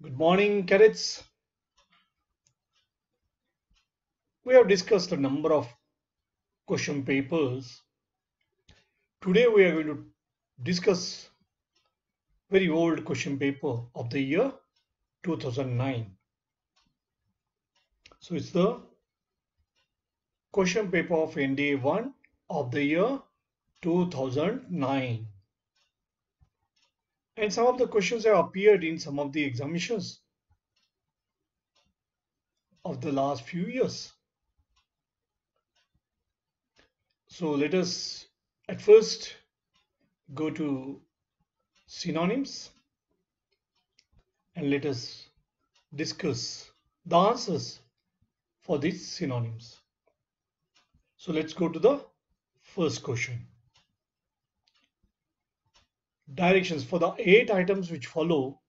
Good morning, cadets. We have discussed a number of question papers. Today we are going to discuss very old question paper of the year 2009. So it's the question paper of NDA 1 of the year 2009. And some of the questions have appeared in some of the examinations of the last few years. So let us at first go to synonyms and let us discuss the answers for these synonyms. So let's go to the first question. Directions for the 8 items which follow.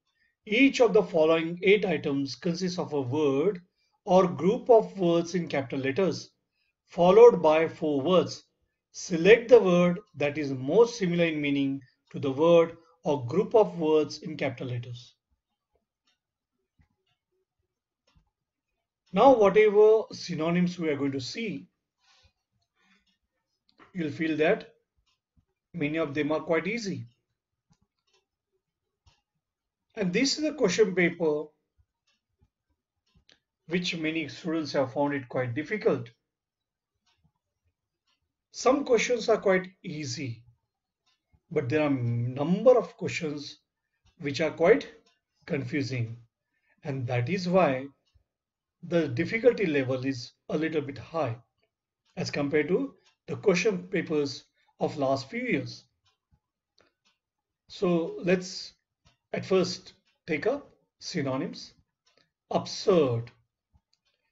Each of the following 8 items consists of a word or group of words in capital letters followed by 4 words. Select the word that is most similar in meaning to the word or group of words in capital letters. Now whatever synonyms we are going to see, you'll feel that many of them are quite easy. And this is a question paper which many students have found it quite difficult. Some questions are quite easy, but there are a number of questions which are quite confusing. And that is why the difficulty level is a little bit high as compared to the question papers of last few years. So let's at first take up synonyms. Absurd.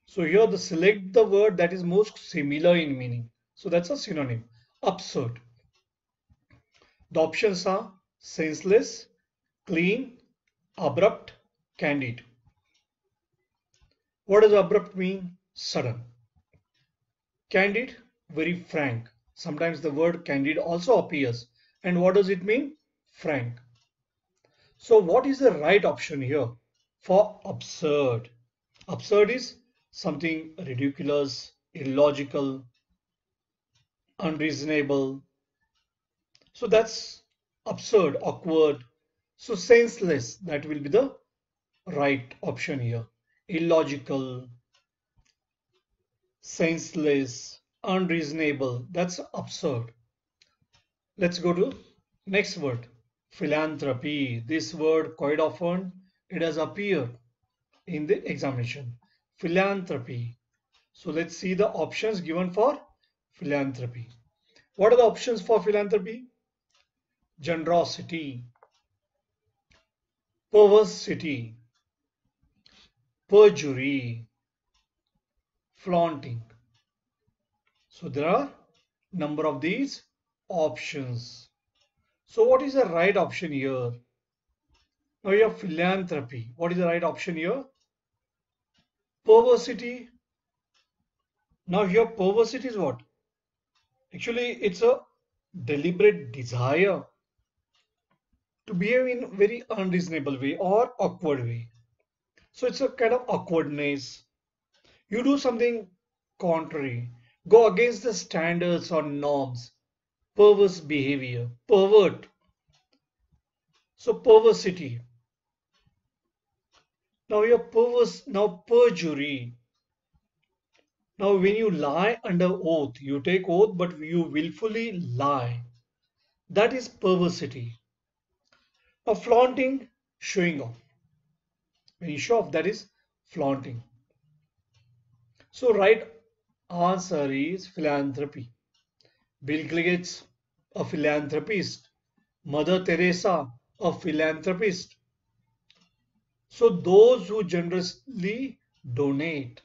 So here the select the word that is most similar in meaning. So that's a synonym. Absurd. The options are senseless, clean, abrupt, candid. What does abrupt mean? Sudden. Candid, very frank. Sometimes the word candid also appears. And what does it mean? Frank. So what is the right option here for absurd? Absurd is something ridiculous, illogical, unreasonable. So that's absurd, awkward. So senseless, that will be the right option here. Illogical, senseless, unreasonable, that's absurd. Let's go to next word, philanthropy. This word quite often it has appeared in the examination. Philanthropy. So let's see the options given for philanthropy. What are the options for philanthropy? Generosity, perversity, perjury, flaunting. So there are number of these options. So what is the right option here? Now you have philanthropy. What is the right option here? Perversity. Now here perversity is what? Actually it's a deliberate desire to behave in very unreasonable way or awkward way. So it's a kind of awkwardness. You do something contrary, go against the standards or norms, perverse behavior, pervert. So perversity. Now you're perverse, now perjury. Now when you lie under oath, you take oath but you willfully lie. That is perversity. Now flaunting, showing off. When you show off, that is flaunting. So right answer is philanthropy. Bill Gates, a philanthropist. Mother Teresa, a philanthropist. So those who generously donate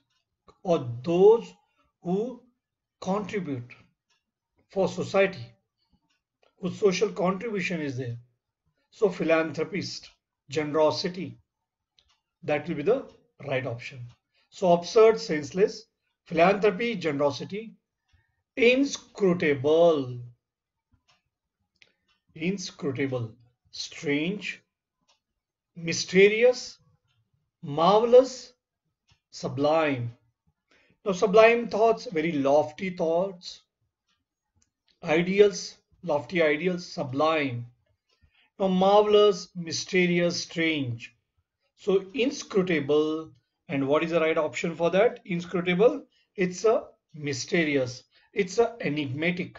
or those who contribute for society, whose social contribution is there. So philanthropist, generosity, that will be the right option. So absurd, senseless, philanthropy, generosity, inscrutable, inscrutable, strange, mysterious, Marvelous, sublime. Now, sublime thoughts, very lofty thoughts, ideals, lofty ideals, sublime. Now, marvelous, mysterious, strange. So, inscrutable. And what is the right option for that? Inscrutable. It's a mysterious. It's a enigmatic.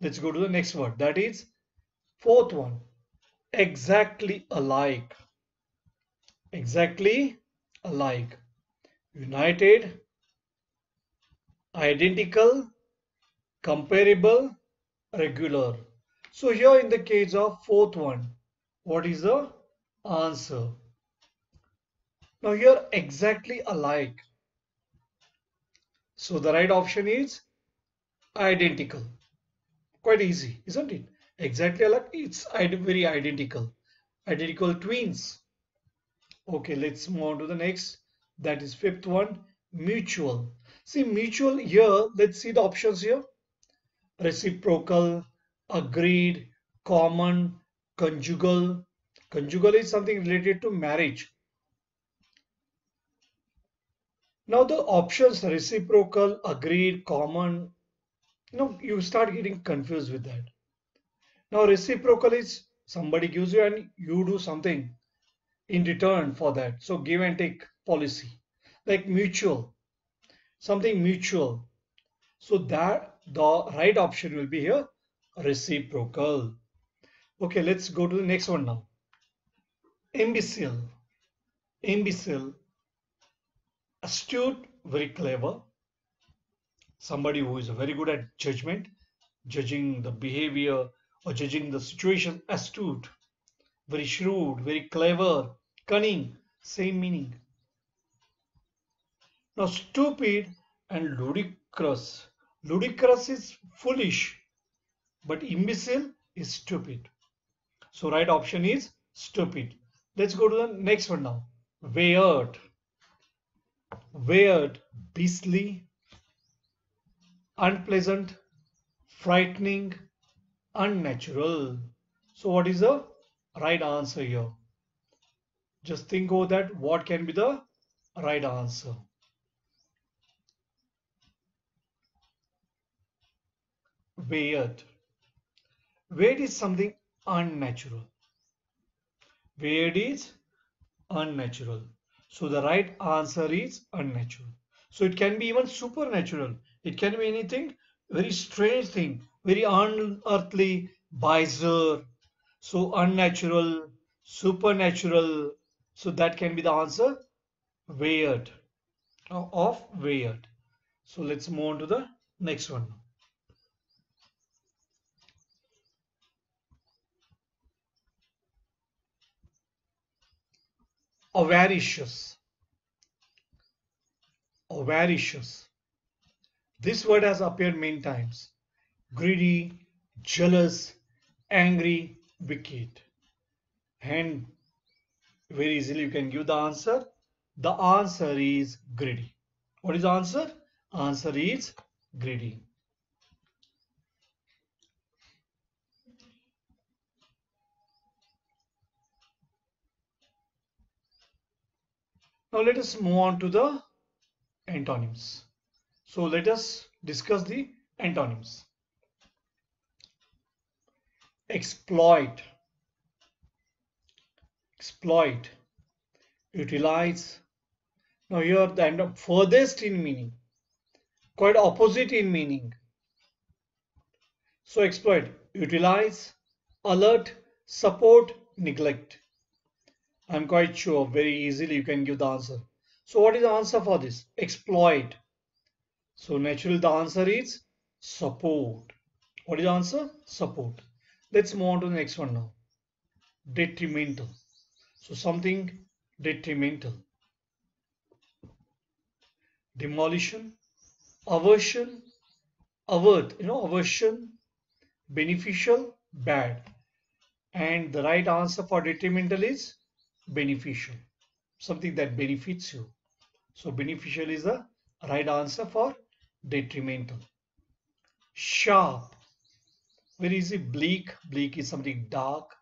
Let's go to the next word. That is fourth one. Exactly alike. Exactly alike. United, identical, comparable, regular. So here in the case of fourth one, what is the answer? Now here exactly alike. So the right option is identical. Quite easy, isn't it? Exactly alike. It's very identical. Identical twins. Okay, let's move on to the next. That is fifth one, mutual. See mutual here. Let's see the options here. Reciprocal, agreed, common, conjugal. Conjugal is something related to marriage. Now the options reciprocal, agreed, common, you start getting confused with that. Now reciprocal is somebody gives you and you do something in return for that. So give and take policy. Like mutual, something mutual. So that the right option will be here reciprocal. Okay, let's go to the next one now. Imbecile. Imbecile. Astute, very clever. Somebody who is very good at judgment, judging the behavior or judging the situation. Astute, very shrewd, very clever, cunning, same meaning. Now, stupid and ludicrous. Ludicrous is foolish, but imbecile is stupid. So, right option is stupid. Let's go to the next one now. Weird. Weird, beastly, unpleasant, frightening, unnatural. So, what is the right answer here? Just think over that. What can be the right answer? Weird. Weird is something unnatural. Weird is unnatural. So the right answer is unnatural. So it can be even supernatural. It can be anything, very strange thing, very unearthly, bizarre. So unnatural, supernatural. So that can be the answer. Weird. Of weird. So let's move on to the next one. Avaricious. Avaricious. This word has appeared many times. Greedy, jealous, angry, wicked. And very easily you can give the answer. The answer is greedy. What is the answer? Answer is greedy. Now let us move on to the antonyms. So let us discuss the antonyms. Exploit. Exploit. Utilize. Now here the end of furthest in meaning. Quite opposite in meaning. So exploit. Utilize. Alert. Support. Neglect. I'm quite sure very easily you can give the answer. So what is the answer for this? Exploit. So naturally the answer is support. What is the answer? Support. Let's move on to the next one now. Detrimental. So something detrimental. Demolition, aversion, avert, aversion, beneficial, bad. And the right answer for detrimental is beneficial. Something that benefits you. So beneficial is the right answer for detrimental. Sharp. Very easy. Bleak. Bleak is something dark,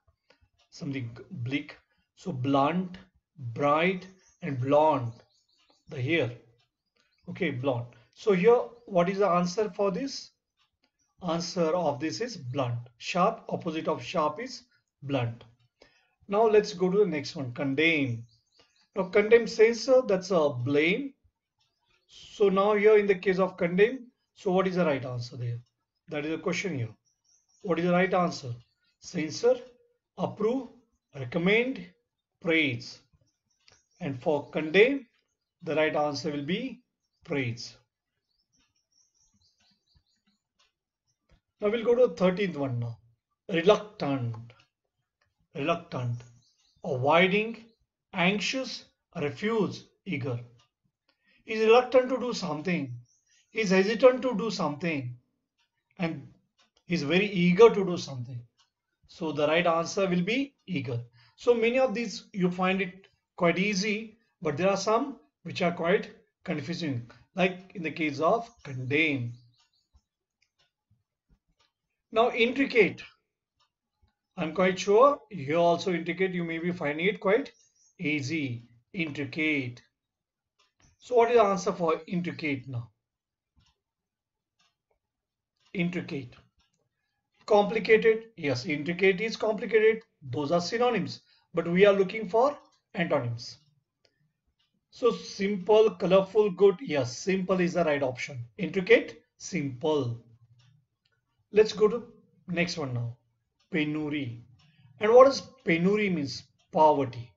something bleak. So blunt, bright, and blonde, the hair. Okay, blonde. So here, what is the answer for this? Answer of this is blunt. Sharp, opposite of sharp is blunt. Now let's go to the next one, condemn. Now condemn says that's a blame. So now here in the case of condemn, so what is the right answer there? That is the question here. What is the right answer? Censor, approve, recommend, praise. And for condemn, the right answer will be praise. Now we'll go to the 13th one now. Reluctant. Reluctant. Avoiding, anxious, refuse, eager. He is reluctant to do something. He is hesitant to do something. And he is very eager to do something. So the right answer will be eager. So many of these you find it quite easy, but there are some which are quite confusing, like in the case of condemn. Now intricate. I'm quite sure you also intricate, you may be finding it quite easy. Intricate. So what is the answer for intricate now? Intricate. Complicated. Yes, intricate is complicated. Those are synonyms. But we are looking for antonyms. So simple, colorful, good. Yes, simple is the right option. Intricate, simple. Let's go to next one now. Penury. And what does penury means? Poverty.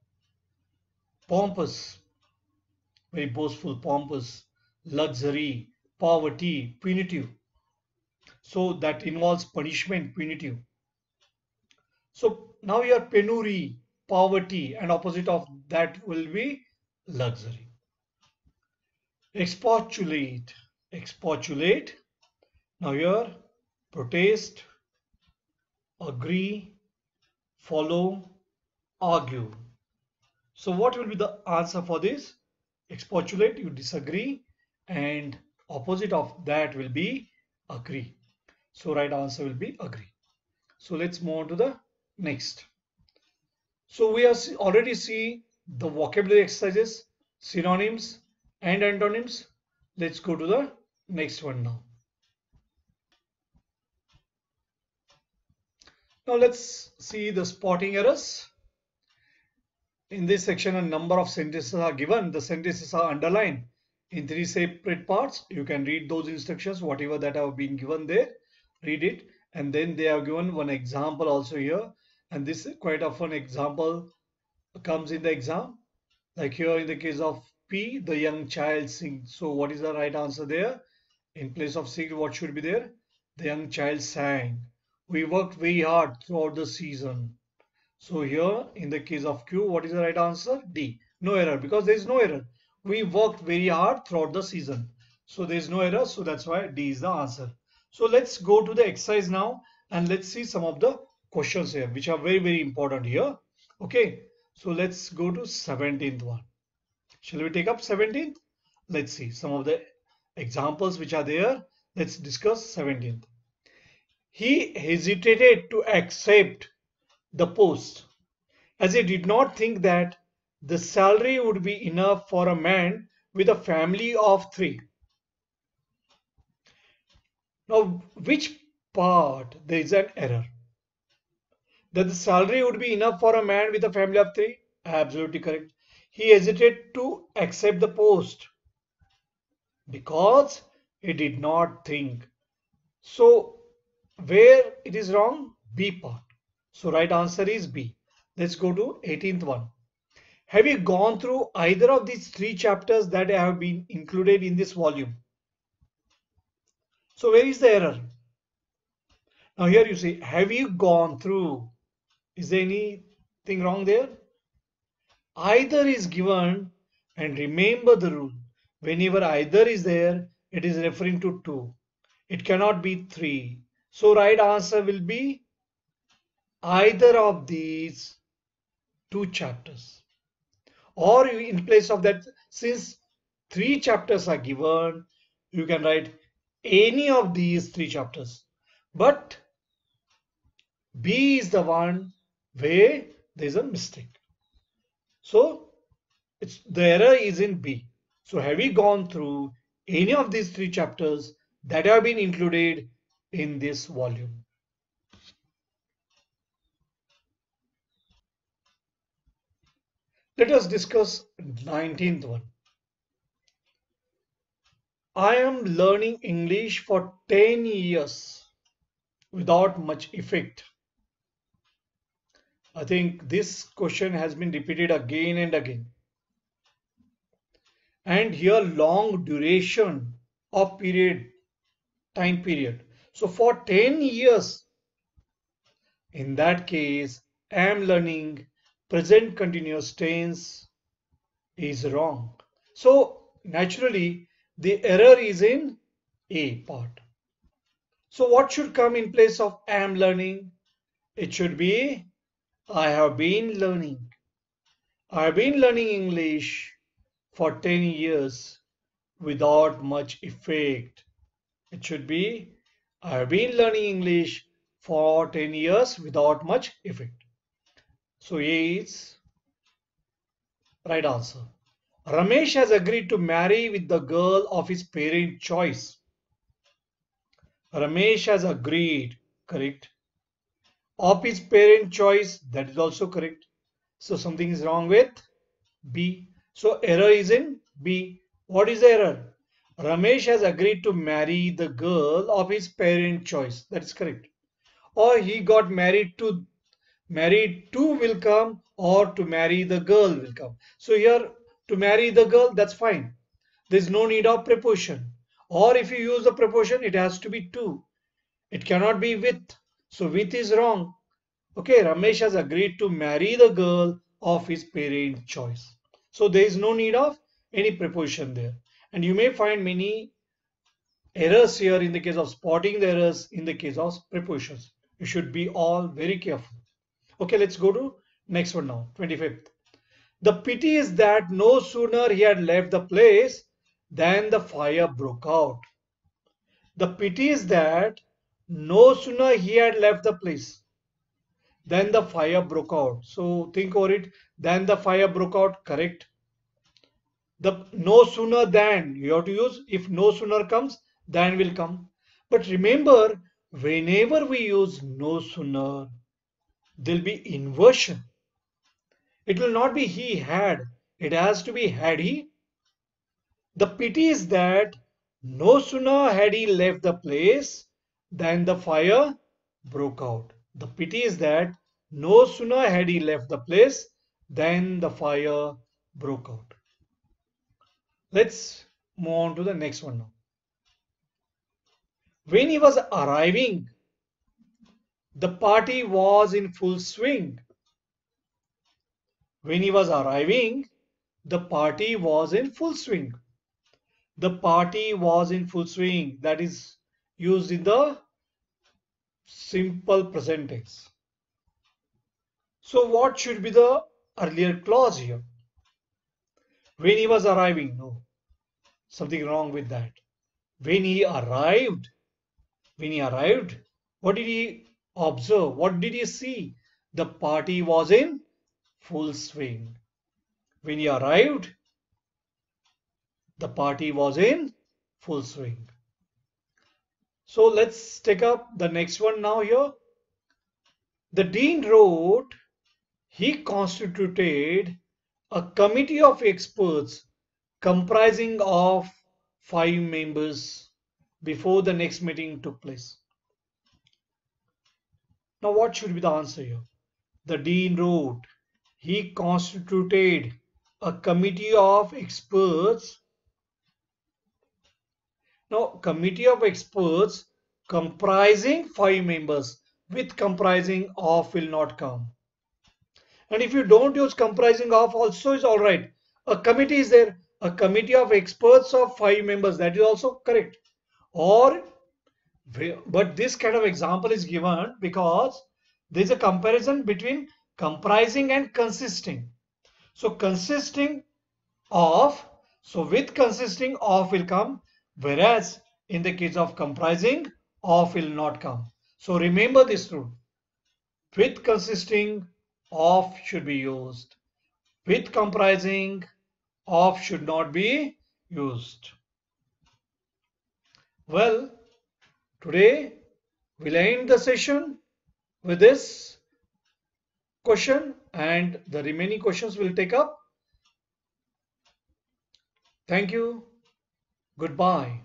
Pompous. Very boastful, pompous. Luxury, poverty, punitive. So that involves punishment, punitive. So now your penury, poverty, and opposite of that will be luxury. Expostulate. Expostulate. Now here, protest, agree, follow, argue. So what will be the answer for this? Expostulate, you disagree, and opposite of that will be agree. So right answer will be agree. So let's move on to the next. So we have already see the vocabulary exercises, synonyms and antonyms. Let's go to the next one now. Now let's see the spotting errors. In this section, a number of sentences are given. The sentences are underlined in 3 separate parts. You can read those instructions, whatever that have been given there. Read it, and then they have given one example also here. And this quite often example comes in the exam. Like here in the case of P, the young child sings. So what is the right answer there? In place of sing, what should be there? The young child sang. We worked very hard throughout the season. So here in the case of Q, what is the right answer? D. No error, because there is no error. We worked very hard throughout the season. So there is no error. So that's why D is the answer. So let's go to the exercise now and let's see some of the questions here, which are very, very important here. Okay. So let's go to 17th one. Shall we take up 17th? Let's see some of the examples which are there. Let's discuss 17th. He hesitated to accept the post as he did not think that the salary would be enough for a man with a family of 3. Now, which part there is an error? That the salary would be enough for a man with a family of 3? Absolutely correct. He hesitated to accept the post because he did not think. So where it is wrong? B part. So right answer is B. Let's go to 18th one. Have you gone through either of these 3 chapters that have been included in this volume? So where is the error? Now here you see, have you gone through? Is there anything wrong there? Either is given, and remember the rule. Whenever either is there, it is referring to 2. It cannot be 3. So right answer will be either of these 2 chapters. Or in place of that, since 3 chapters are given, you can write any of these 3 chapters. But B is the one where there is a mistake. So the error is in B. So have we gone through any of these three chapters that have been included in this volume? Let us discuss 19th one. I am learning English for 10 years without much effect. I think this question has been repeated again and again. And here long duration of time period. So for 10 years, in that case, am learning present continuous tense is wrong. So naturally, the error is in A part. So what should come in place of am learning? It should be I have been learning. I have been learning English for 10 years without much effect. It should be I have been learning English for 10 years without much effect. So A is right answer. Ramesh has agreed to marry with the girl of his parent choice. Ramesh has agreed, correct. Of his parent choice, that is also correct. So something is wrong with B. So error is in B. What is the error? Ramesh has agreed to marry the girl of his parent choice. That is correct. Or he got married to will come, or to marry the girl will come. So here to marry the girl, that's fine. There's no need of preposition. Or if you use the preposition, it has to be to. It cannot be with. So with is wrong. Okay, Ramesh has agreed to marry the girl of his parent choice. So there is no need of any preposition there. And you may find many errors here in the case of spotting the errors in the case of prepositions. You should be all very careful. Okay, let's go to next one now, 25th. The pity is that no sooner he had left the place than the fire broke out. The pity is that no sooner he had left the place than the fire broke out. So think over it. Then the fire broke out, correct. The no sooner than, you have to use if no sooner comes, then will come. But remember, whenever we use no sooner, there'll be inversion. It will not be he had, it has to be had he. The pity is that no sooner had he left the place than the fire broke out. The pity is that no sooner had he left the place than the fire broke out. Let's move on to the next one now. When he was arriving, the party was in full swing. When he was arriving, the party was in full swing. The party was in full swing. That is used in the simple present tense. So what should be the earlier clause here? When he was arriving, no. Something wrong with that. When he arrived, what did he observe? What did he see? The party was in full swing. When he arrived, the party was in full swing. So let's take up the next one now here. The dean wrote, he constituted a committee of experts comprising of 5 members before the next meeting took place. Now what should be the answer here? The dean wrote, he constituted a committee of experts. Now committee of experts comprising 5 members, with comprising of will not come. And if you don't use comprising of also is all right. A committee is there. A committee of experts of 5 members. That is also correct. Or, but this kind of example is given because there is a comparison between comprising and consisting. So consisting of, so with consisting of will come, whereas in the case of comprising of will not come. So remember this rule. With consisting of should be used. with comprising of should not be used. Well, today we'll end the session with this question and the remaining questions we'll take up. Thank you. Goodbye.